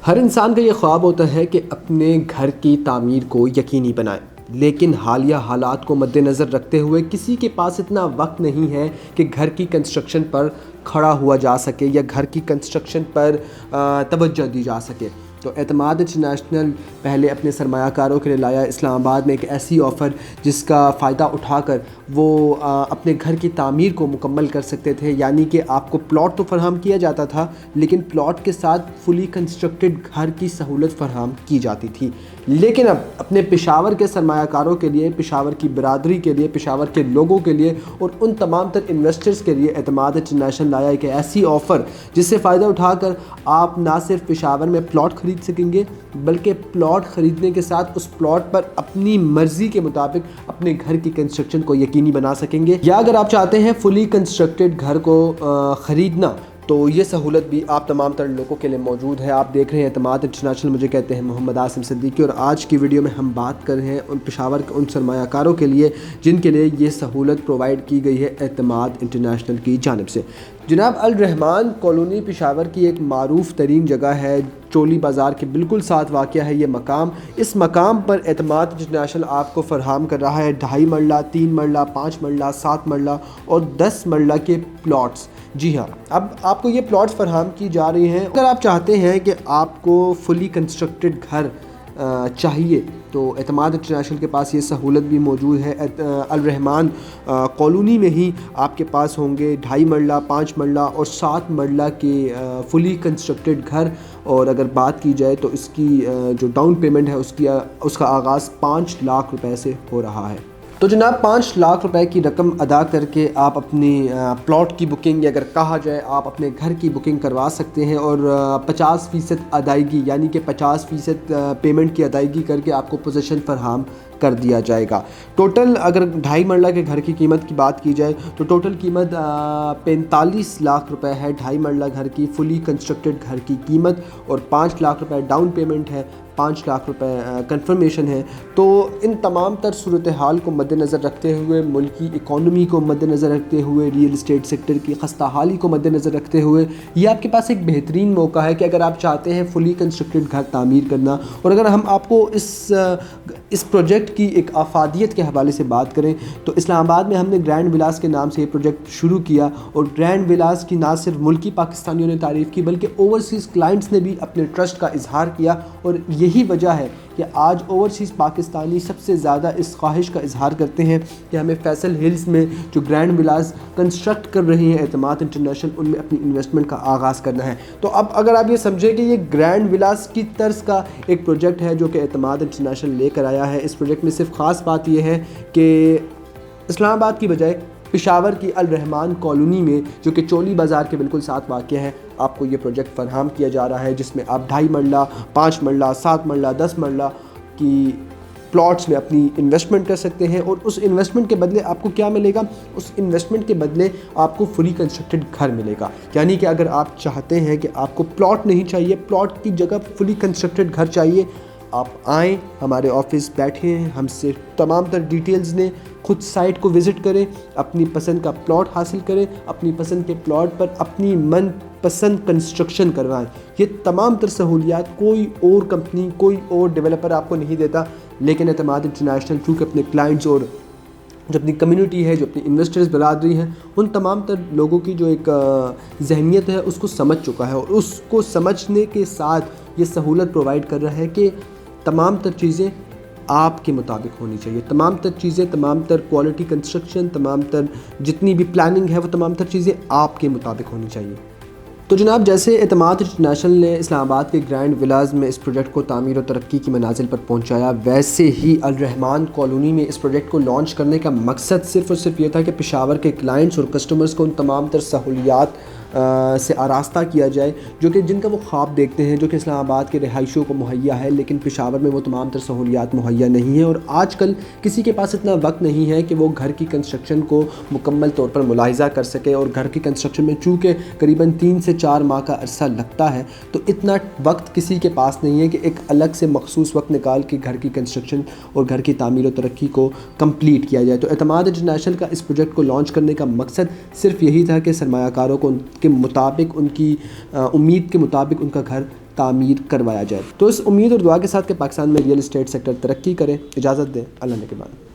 ہر انسان کا یہ خواب ہوتا ہے کہ اپنے گھر کی تعمیر کو یقینی بنائے، لیکن حالیہ حالات کو مد نظر رکھتے ہوئے کسی کے پاس اتنا وقت نہیں ہے کہ گھر کی کنسٹرکشن پر کھڑا ہوا جا سکے یا گھر کی کنسٹرکشن پر توجہ دی جا سکے۔ تو اعتماد انٹرنیشنل پہلے اپنے سرمایہ کاروں کے لیے لایا اسلام آباد میں ایک ایسی آفر جس کا فائدہ اٹھا کر وہ اپنے گھر کی تعمیر کو مکمل کر سکتے تھے، یعنی کہ آپ کو پلاٹ تو فراہم کیا جاتا تھا لیکن پلاٹ کے ساتھ فلی کنسٹرکٹڈ گھر کی سہولت فراہم کی جاتی تھی۔ لیکن اب اپنے پشاور کے سرمایہ کاروں کے لیے، پشاور کی برادری کے لیے، پشاور کے لوگوں کے لیے اور ان تمام تر انویسٹرز کے لیے اعتماد انٹرنیشنل لایا ایک ایسی آفر جس سے فائدہ اٹھا کر آپ نہ صرف پشاور میں پلاٹ خرید سکیں گے بلکہ پلاٹ خریدنے کے ساتھ اس پلاٹ پر اپنی مرضی کے مطابق اپنے گھر کی کنسٹرکشن کو یقینی بنا سکیں گے، یا اگر آپ چاہتے ہیں فلی کنسٹرکٹڈ گھر کو خریدنا تو یہ سہولت بھی آپ تمام تر لوگوں کے لیے موجود ہے۔ آپ دیکھ رہے ہیں اعتماد انٹرنیشنل، مجھے کہتے ہیں محمد عاصم صدیقی، اور آج کی ویڈیو میں ہم بات کر رہے ہیں ان پشاور کے ان سرمایہ کاروں کے لیے جن کے لیے یہ سہولت پرووائڈ کی گئی ہے اعتماد انٹرنیشنل کی جانب سے۔ جناب الرحمان کالونی پشاور کی ایک معروف ترین جگہ ہے، چولی بازار کے بالکل ساتھ واقع ہے یہ مقام۔ اس مقام پر اعتماد انٹرنیشنل آپ کو فراہم کر رہا ہے 2.5 مرلہ، 3 مرلہ، 5 مرلہ، 7 مرلہ اور 10 مرلہ کے پلاٹس۔ جی ہاں، اب آپ کو یہ پلاٹس فراہم کی جا رہی ہیں۔ اگر آپ چاہتے ہیں کہ آپ کو فلی کنسٹرکٹڈ گھر چاہیے تو اعتماد انٹرنیشنل کے پاس یہ سہولت بھی موجود ہے۔ الرحمان کالونی میں ہی آپ کے پاس ہوں گے 2.5 مرلہ، 5 مرلہ اور 7 مرلہ کے فلی کنسٹرکٹڈ گھر، اور اگر بات کی جائے تو اس کی جو ڈاؤن پیمنٹ ہے اس کا آغاز 5 لاکھ روپے سے ہو رہا ہے۔ تو جناب 5 لاکھ روپے کی رقم ادا کر کے آپ اپنی پلاٹ کی بکنگ، یا اگر کہا جائے آپ اپنے گھر کی بکنگ کروا سکتے ہیں، اور 50% ادائیگی یعنی کہ 50% پیمنٹ کی ادائیگی کر کے آپ کو پوزیشن فراہم کر دیا جائے گا۔ ٹوٹل اگر 2.5 مرلہ کے گھر کی قیمت کی بات کی جائے تو ٹوٹل قیمت 45 لاکھ روپے ہے 2.5 مرلہ گھر کی فلی کنسٹرکٹڈ گھر کی قیمت، اور 5 لاکھ روپے ڈاؤن پیمنٹ ہے، 5 لاکھ روپے کنفرمیشن ہے۔ تو ان تمام تر صورتحال کو مد نظر رکھتے ہوئے، ملکی اکانومی کو مد نظر رکھتے ہوئے، ریئل اسٹیٹ سیکٹر کی خستہ حالی کو مد نظر رکھتے ہوئے یہ آپ کے پاس ایک بہترین موقع ہے کہ اگر آپ چاہتے ہیں فلی کنسٹرکٹڈ گھر تعمیر کرنا، اور اگر ہم آپ کو اس پروجیکٹ کی ایک افادیت کے حوالے سے بات کریں تو اسلام آباد میں ہم نے گرینڈ ولاز کے نام سے یہ پروجیکٹ شروع کیا، اور گرینڈ ولاز کی نہ صرف ملکی پاکستانیوں نے تعریف کی بلکہ اوورسیز کلائنٹس نے بھی اپنے ٹرسٹ کا اظہار کیا، اور یہی وجہ ہے کہ آج اوورسیز پاکستانی سب سے زیادہ اس خواہش کا اظہار کرتے ہیں کہ ہمیں فیصل ہلز میں جو گرینڈ ولاز کنسٹرکٹ کر رہی ہیں اعتماد انٹرنیشنل، ان میں اپنی انویسٹمنٹ کا آغاز کرنا ہے۔ تو اب اگر آپ یہ سمجھیں کہ یہ گرینڈ ولاز کی طرز کا ایک پروجیکٹ ہے جو کہ اعتماد انٹرنیشنل لے کر آیا ہے، اس پروجیکٹ میں صرف خاص بات یہ ہے کہ اسلام آباد کی بجائے پشاور کی الرحمان کالونی میں جو کہ چولی بازار کے بالکل ساتھ واقع ہے، آپ کو یہ پروجیکٹ فراہم کیا جا رہا ہے جس میں آپ 2.5 مرلہ، 5 مرلہ، 7 مرلہ، 10 مرلہ کی پلاٹس میں اپنی انویسٹمنٹ کر سکتے ہیں، اور اس انویسٹمنٹ کے بدلے آپ کو کیا ملے گا؟ اس انویسٹمنٹ کے بدلے آپ کو فلی کنسٹرکٹڈ گھر ملے گا۔ یعنی کہ اگر آپ چاہتے ہیں کہ آپ کو پلاٹ نہیں چاہیے، پلاٹ کی جگہ فلی کنسٹرکٹڈ گھر چاہیے، آپ آئیں ہمارے آفس، بیٹھیں، ہم سے تمام تر ڈیٹیلز لیں، خود سائٹ کو وزٹ کریں، اپنی پسند کا پلاٹ حاصل کریں، اپنی پسند کے پلاٹ پر اپنی من پسند کنسٹرکشن کروائیں۔ یہ تمام تر سہولیات کوئی اور کمپنی، کوئی اور ڈیولپر آپ کو نہیں دیتا، لیکن اعتماد انٹرنیشنل چونکہ اپنے کلائنٹس اور جو اپنی کمیونٹی ہے، جو اپنی انویسٹرز برادری ہیں، ان تمام تر لوگوں کی جو ایک ذہنیت ہے اس کو سمجھ چکا ہے، اور اس کو سمجھنے کے ساتھ یہ سہولت پرووائڈ کر رہا ہے کہ تمام تر چیزیں آپ کے مطابق ہونی چاہیے، تمام تر چیزیں، تمام تر کوالٹی کنسٹرکشن، تمام تر جتنی بھی پلاننگ ہے وہ تمام تر چیزیں آپ کے مطابق ہونی چاہیے۔ تو جناب جیسے اعتماد انٹرنیشنل نے اسلام آباد کے گرینڈ ولاز میں اس پروجیکٹ کو تعمیر و ترقی کی منازل پر پہنچایا، ویسے ہی الرحمان کالونی میں اس پروجیکٹ کو لانچ کرنے کا مقصد صرف اور صرف یہ تھا کہ پشاور کے کلائنٹس اور کسٹمرز کو ان تمام تر سہولیات سے آراستہ کیا جائے جو کہ جن کا وہ خواب دیکھتے ہیں، جو کہ اسلام آباد کے رہائشیوں کو مہیا ہے، لیکن پشاور میں وہ تمام تر سہولیات مہیا نہیں ہیں، اور آج کل کسی کے پاس اتنا وقت نہیں ہے کہ وہ گھر کی کنسٹرکشن کو مکمل طور پر ملاحظہ کر سکے، اور گھر کی کنسٹرکشن میں چونکہ قریباً 3 سے 4 ماہ کا عرصہ لگتا ہے، تو اتنا وقت کسی کے پاس نہیں ہے کہ ایک الگ سے مخصوص وقت نکال کے گھر کی کنسٹرکشن اور گھر کی تعمیر و ترقی کو کمپلیٹ کیا جائے۔ تو اعتماد انٹرنیشنل کا اس پروجیکٹ کو لانچ کرنے کا مقصد صرف یہی تھا کہ سرمایہ کاروں کو ان کے مطابق، ان کی امید کے مطابق ان کا گھر تعمیر کروایا جائے۔ تو اس امید اور دعا کے ساتھ کہ پاکستان میں ریئل اسٹیٹ سیکٹر ترقی کرے، اجازت دیں، اللہ نے کے بعد۔